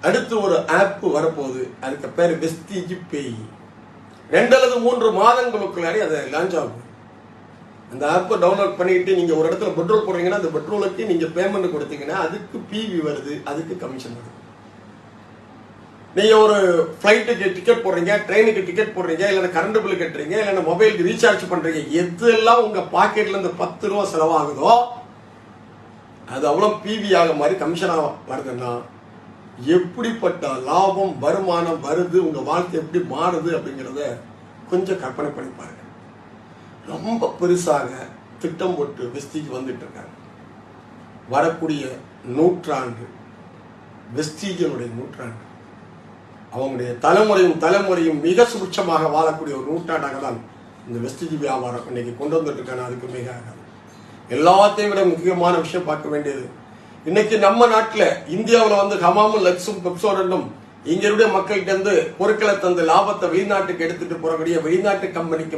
அடுத்து ஒரு ஆப் வரப்போகுது. அதுக்கு பேர் வெஸ்டீஜ் பேய். 2 அல்லது 3 மாதங்களுக்குள்ளாடி அதை லான்ச் ஆகும். அந்த ஆப்பை டவுன்லோட் பண்ணிட்டு நீங்க ஒரு இடத்துல பெட்ரோல் போடுறீங்கன்னா அந்த பெட்ரோலுக்கு நீங்க பேமெண்ட் கொடுத்தீங்கன்னா அதுக்கு பிவி வருது, அதுக்கு கமிஷன் வருது. நீங்க ஒரு ஃபிளைட்டுக்கு டிக்கெட் போடுறீங்க, ட்ரெயினுக்கு டிக்கெட் போடுறீங்க, இல்லைன்னா கரண்ட் பில் கட்டுறீங்க, இல்லைன்னா மொபைலுக்கு ரீசார்ஜ் பண்றீங்க, எதெல்லாம் உங்க பாக்கெட்ல இருந்து 10 ரூபா செலவாகுதோ அது அவ்வளவு பிவி ஆக மாதிரி கமிஷனா வருதுன்னா எப்படிப்பட்ட லாபம் வருமானம் வருது, உங்க வாழ்க்கை எப்படி மாறுது அப்படிங்கிறத கொஞ்சம் கற்பனை பண்ணி பாருங்க. ரொம்ப பெருசாக திட்டம் போட்டு வெஸ்டீஜ் வந்துட்டு இருக்காங்க. வரக்கூடிய நூற்றாண்டு வெஸ்டீஜனுடைய நூற்றாண்டு. அவங்களுடைய தலைமுறையும் மிக சுபிட்சமாக வாழக்கூடிய ஒரு நூற்றாண்டாக தான் இந்த வெஸ்டீஜ் வியாபாரம் இன்னைக்கு கொண்டு வந்துட்டு இருக்காங்க. அதுக்கு மிக எல்லாத்தையும் விட முக்கியமான விஷயம் பார்க்க வேண்டியது, இன்னைக்கு நம்ம நாட்டில் இந்தியாவில் வந்து ஹமாமும் லக்ஸும் பெப்சோடனும் இங்க மக்கள்கிட்ட இருந்து பொருட்களை தந்து லாபத்தை வெளிநாட்டுக்கு எடுத்துட்டு போறக்கூடிய வெளிநாட்டு கம்பெனிக்கு